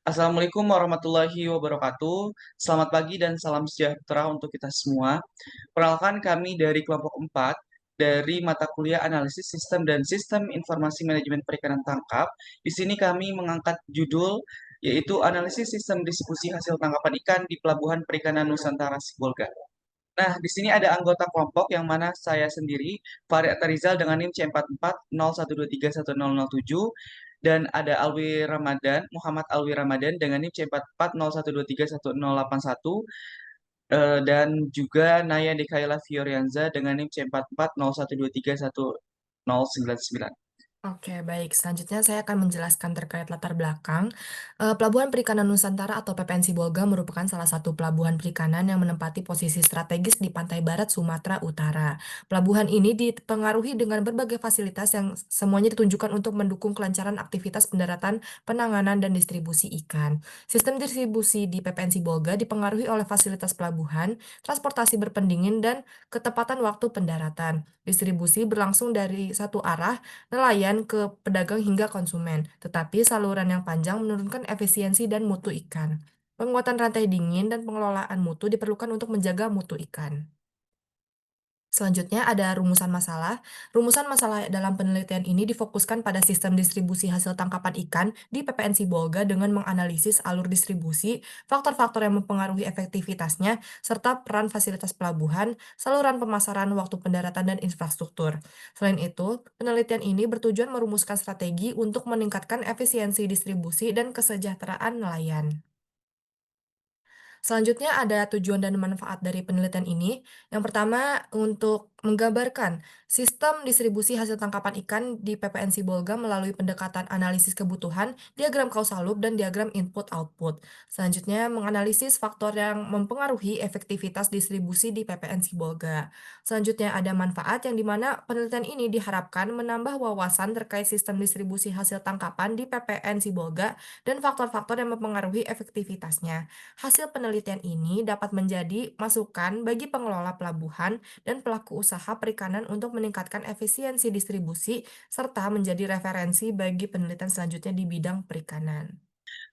Assalamualaikum warahmatullahi wabarakatuh. Selamat pagi dan salam sejahtera untuk kita semua. Perkenalkan kami dari kelompok 4 dari mata kuliah Analisis Sistem dan Sistem Informasi Manajemen Perikanan Tangkap. Di sini kami mengangkat judul yaitu Analisis Sistem Distribusi Hasil Tangkapan Ikan di Pelabuhan Perikanan Nusantara Sibolga. Nah, di sini ada anggota kelompok yang mana saya sendiri, Fahri Atarizal dengan NIM C4401231007 dan ada Alwi Ramadan, Muhammad Alwi Ramadan dengan NIM C4401231081 dan juga Naya Dekaila Fiorianza dengan NIM C4401231099. Oke, baik. Selanjutnya saya akan menjelaskan terkait latar belakang. Pelabuhan Perikanan Nusantara atau PPN Sibolga merupakan salah satu pelabuhan perikanan yang menempati posisi strategis di pantai barat Sumatera Utara. Pelabuhan ini dipengaruhi dengan berbagai fasilitas yang semuanya ditunjukkan untuk mendukung kelancaran aktivitas pendaratan, penanganan, dan distribusi ikan. Sistem distribusi di PPN Sibolga dipengaruhi oleh fasilitas pelabuhan, transportasi berpendingin, dan ketepatan waktu pendaratan. Distribusi berlangsung dari satu arah nelayan ke pedagang hingga konsumen, tetapi saluran yang panjang menurunkan efisiensi dan mutu ikan. Penguatan rantai dingin dan pengelolaan mutu diperlukan untuk menjaga mutu ikan. Selanjutnya ada rumusan masalah. Rumusan masalah dalam penelitian ini difokuskan pada sistem distribusi hasil tangkapan ikan di PPN Sibolga dengan menganalisis alur distribusi, faktor-faktor yang mempengaruhi efektivitasnya, serta peran fasilitas pelabuhan, saluran pemasaran, waktu pendaratan, dan infrastruktur. Selain itu, penelitian ini bertujuan merumuskan strategi untuk meningkatkan efisiensi distribusi dan kesejahteraan nelayan. Selanjutnya ada tujuan dan manfaat dari penelitian ini. Yang pertama, untuk menggambarkan sistem distribusi hasil tangkapan ikan di PPN Sibolga melalui pendekatan analisis kebutuhan, diagram causal loop, dan diagram input-output. Selanjutnya, menganalisis faktor yang mempengaruhi efektivitas distribusi di PPN Sibolga. Selanjutnya, ada manfaat yang dimana penelitian ini diharapkan menambah wawasan terkait sistem distribusi hasil tangkapan di PPN Sibolga dan faktor-faktor yang mempengaruhi efektivitasnya. Hasil penelitian ini dapat menjadi masukan bagi pengelola pelabuhan dan pelaku usaha perikanan untuk meningkatkan efisiensi distribusi serta menjadi referensi bagi penelitian selanjutnya di bidang perikanan.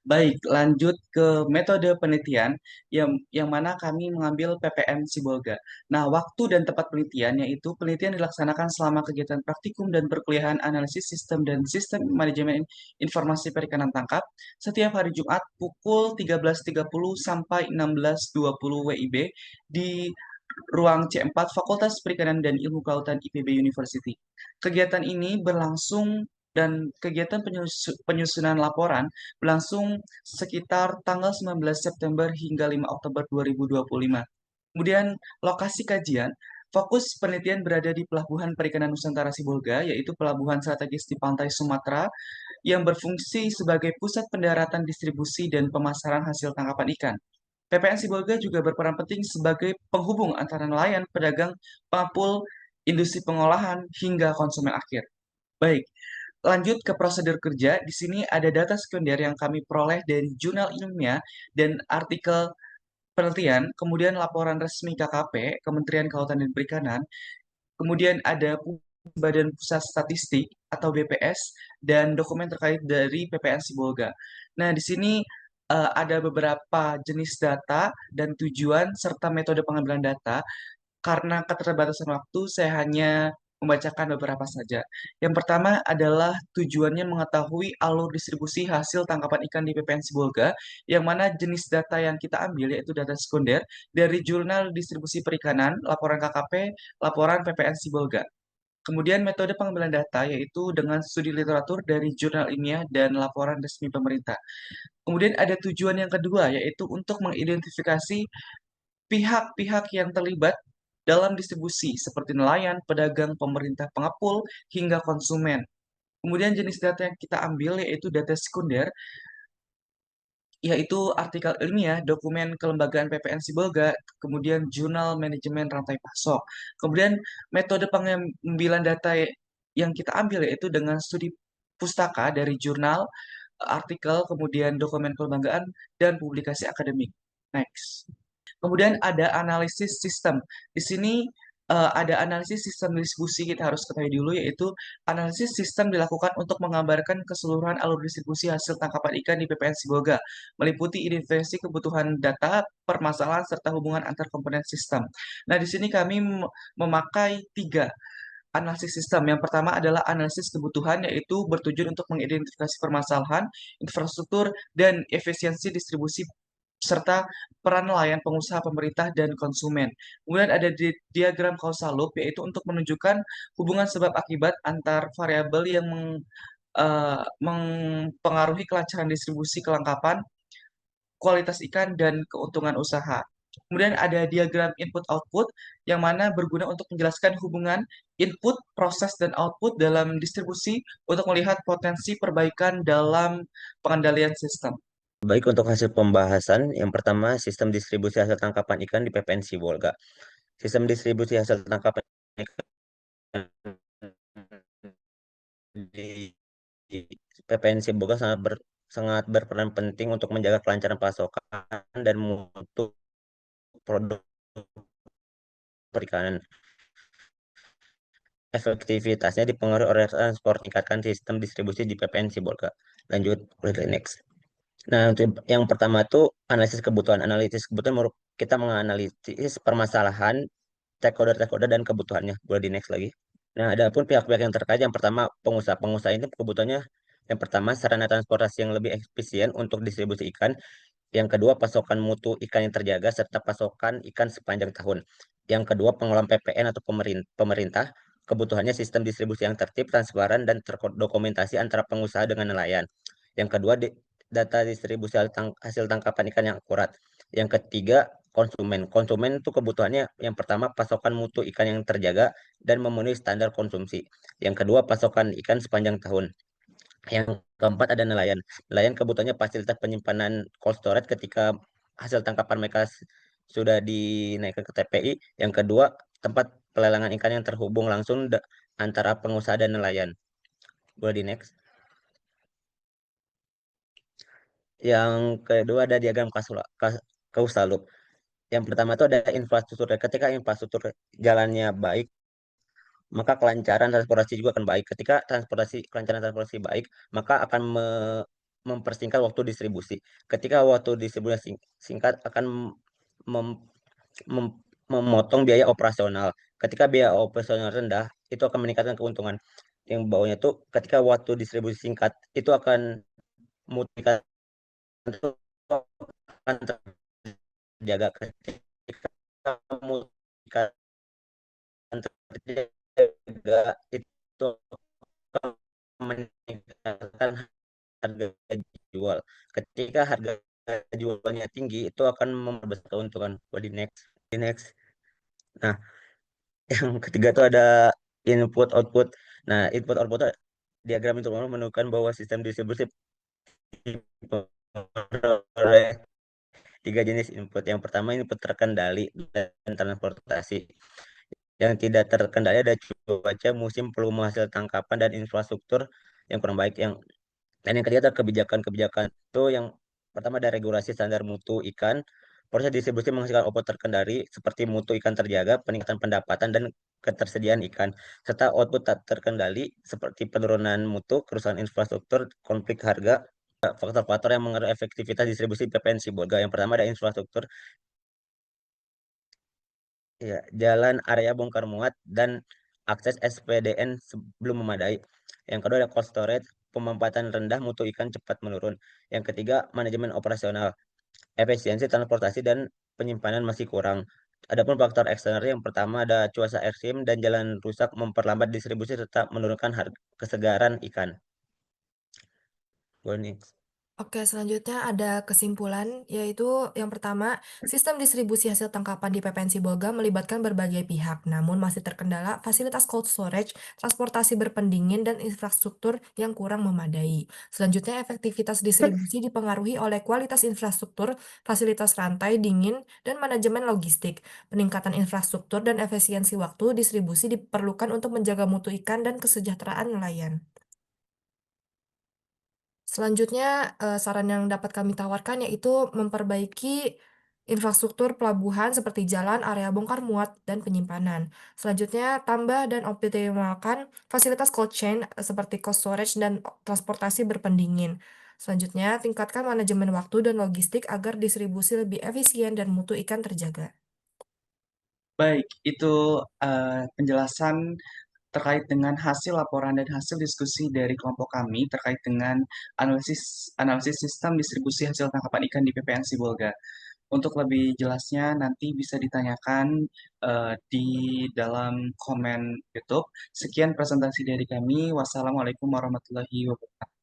Baik, lanjut ke metode penelitian yang mana kami mengambil PPM Sibolga. Nah, waktu dan tempat penelitian yaitu penelitian dilaksanakan selama kegiatan praktikum dan perkuliahan analisis sistem dan sistem manajemen informasi perikanan tangkap setiap hari Jumat pukul 13.30 sampai 16.20 WIB di ruang C4 Fakultas Perikanan dan Ilmu Kelautan IPB University. Kegiatan ini berlangsung dan kegiatan penyusunan laporan berlangsung sekitar tanggal 19 September hingga 5 Oktober 2025. Kemudian lokasi kajian, fokus penelitian berada di Pelabuhan Perikanan Nusantara Sibolga, yaitu pelabuhan strategis di pantai Sumatera yang berfungsi sebagai pusat pendaratan distribusi dan pemasaran hasil tangkapan ikan. PPN Sibolga juga berperan penting sebagai penghubung antara nelayan, pedagang, pengepul, industri pengolahan, hingga konsumen akhir. Baik, lanjut ke prosedur kerja. Di sini ada data sekunder yang kami peroleh dari jurnal ilmiah dan artikel penelitian, kemudian laporan resmi KKP, Kementerian Kelautan dan Perikanan, kemudian ada Badan Pusat Statistik atau BPS, dan dokumen terkait dari PPN Sibolga. Nah, di sini ada beberapa jenis data dan tujuan serta metode pengambilan data. Karena keterbatasan waktu, saya hanya membacakan beberapa saja. Yang pertama adalah tujuannya mengetahui alur distribusi hasil tangkapan ikan di PPN Sibolga, yang mana jenis data yang kita ambil yaitu data sekunder dari Jurnal Distribusi Perikanan, laporan KKP, laporan PPN Sibolga. Kemudian metode pengambilan data yaitu dengan studi literatur dari jurnal ilmiah dan laporan resmi pemerintah. Kemudian ada tujuan yang kedua yaitu untuk mengidentifikasi pihak-pihak yang terlibat dalam distribusi seperti nelayan, pedagang, pemerintah, pengepul, hingga konsumen. Kemudian jenis data yang kita ambil yaitu data sekunder, yaitu artikel ilmiah, dokumen kelembagaan PPN Sibolga, kemudian jurnal manajemen rantai pasok. Kemudian metode pengambilan data yang kita ambil yaitu dengan studi pustaka dari jurnal, artikel, kemudian dokumen kelembagaan, dan publikasi akademik. Next. Kemudian ada analisis sistem. Di sini ada analisis sistem distribusi kita harus ketahui dulu, yaitu analisis sistem dilakukan untuk menggambarkan keseluruhan alur distribusi hasil tangkapan ikan di PPN Sibolga, meliputi identifikasi kebutuhan data, permasalahan, serta hubungan antar komponen sistem. Nah, di sini kami memakai tiga analisis sistem. Yang pertama adalah analisis kebutuhan, yaitu bertujuan untuk mengidentifikasi permasalahan, infrastruktur, dan efisiensi distribusi serta peran nelayan, pengusaha, pemerintah, dan konsumen. Kemudian ada diagram causal loop, yaitu untuk menunjukkan hubungan sebab akibat antar variabel yang mempengaruhi kelancaran distribusi, kelengkapan, kualitas ikan, dan keuntungan usaha. Kemudian ada diagram input-output yang mana berguna untuk menjelaskan hubungan input, proses, dan output dalam distribusi untuk melihat potensi perbaikan dalam pengendalian sistem. Baik, untuk hasil pembahasan, yang pertama sistem distribusi hasil tangkapan ikan di PPN Sibolga. Sistem distribusi hasil tangkapan ikan di PPN Sibolga sangat berperan penting untuk menjaga kelancaran pasokan dan mutu produk perikanan. Efektivitasnya dipengaruhi oleh transport tingkatkan sistem distribusi di PPN Sibolga. Lanjut, next. Nah, untuk yang pertama tuh analisis kebutuhan. Analisis kebutuhan kita menganalisis permasalahan stakeholder dan kebutuhannya. Boleh di next lagi. Nah, ada pun pihak-pihak yang terkait. Yang pertama, pengusaha. Pengusaha ini kebutuhannya yang pertama sarana transportasi yang lebih efisien untuk distribusi ikan. Yang kedua, pasokan mutu ikan yang terjaga serta pasokan ikan sepanjang tahun. Yang kedua, pengelolaan PPN atau pemerintah. Kebutuhannya sistem distribusi yang tertib, transparan, dan terdokumentasi antara pengusaha dengan nelayan. Yang kedua, data distribusi hasil tangkapan ikan yang akurat. Yang ketiga, konsumen. Konsumen itu kebutuhannya yang pertama pasokan mutu ikan yang terjaga dan memenuhi standar konsumsi. Yang kedua, pasokan ikan sepanjang tahun. Yang keempat ada nelayan. Nelayan kebutuhannya fasilitas penyimpanan cold storage ketika hasil tangkapan mereka sudah dinaikkan ke TPI. Yang kedua, tempat pelelangan ikan yang terhubung langsung antara pengusaha dan nelayan. Boleh di next. Yang kedua ada diagram causal loop. Yang pertama itu ada infrastruktur. Ketika infrastruktur jalannya baik, maka kelancaran transportasi juga akan baik. Ketika kelancaran transportasi baik, maka akan mempersingkat waktu distribusi. Ketika waktu distribusi singkat akan mem- mem- memotong biaya operasional. Ketika biaya operasional rendah, itu akan meningkatkan keuntungan. Yang bawahnya itu ketika waktu distribusi singkat, itu akan mutu itu akan terjaga. Ketika mutu terjaga, itu akan meningkatkan harga jual. Ketika harga jualnya tinggi, itu akan membesar keuntungan. Di next, di next. Nah, yang ketiga itu ada input output. Nah, input output itu diagram itu menunjukkan bahwa sistem distribusi oleh tiga jenis input. Yang pertama input terkendali dan transportasi. Yang tidak terkendali ada cuaca, musim, volume hasil tangkapan, dan infrastruktur yang kurang baik. Dan yang ketiga ada kebijakan-kebijakan itu yang pertama ada regulasi standar mutu ikan, proses distribusi menghasilkan output terkendali seperti mutu ikan terjaga, peningkatan pendapatan dan ketersediaan ikan, serta output tak terkendali seperti penurunan mutu, kerusakan infrastruktur, konflik harga, faktor-faktor yang mengaruhi efektivitas distribusi PPN Sibolga. Yang pertama ada infrastruktur, ya, jalan area bongkar muat dan akses SPDN belum memadai. Yang kedua ada cold storage, pemanfaatan rendah, mutu ikan cepat menurun. Yang ketiga, manajemen operasional, efisiensi transportasi dan penyimpanan masih kurang. Adapun faktor eksternal yang pertama ada cuaca ekstrim dan jalan rusak memperlambat distribusi serta menurunkan harga kesegaran ikan. Next. Oke, selanjutnya ada kesimpulan, yaitu yang pertama, sistem distribusi hasil tangkapan di PPN Sibolga melibatkan berbagai pihak, namun masih terkendala fasilitas cold storage, transportasi berpendingin, dan infrastruktur yang kurang memadai. Selanjutnya, efektivitas distribusi dipengaruhi oleh kualitas infrastruktur, fasilitas rantai dingin, dan manajemen logistik. Peningkatan infrastruktur dan efisiensi waktu distribusi diperlukan untuk menjaga mutu ikan dan kesejahteraan nelayan. Selanjutnya, saran yang dapat kami tawarkan yaitu memperbaiki infrastruktur pelabuhan seperti jalan, area bongkar muat, dan penyimpanan. Selanjutnya, tambah dan optimalkan fasilitas cold chain seperti cold storage dan transportasi berpendingin. Selanjutnya, tingkatkan manajemen waktu dan logistik agar distribusi lebih efisien dan mutu ikan terjaga. Baik, itu penjelasan terkait dengan hasil laporan dan hasil diskusi dari kelompok kami terkait dengan analisis analisis sistem distribusi hasil tangkapan ikan di PPN Sibolga. Untuk lebih jelasnya nanti bisa ditanyakan di dalam komen YouTube. Sekian presentasi dari kami. Wassalamualaikum warahmatullahi wabarakatuh.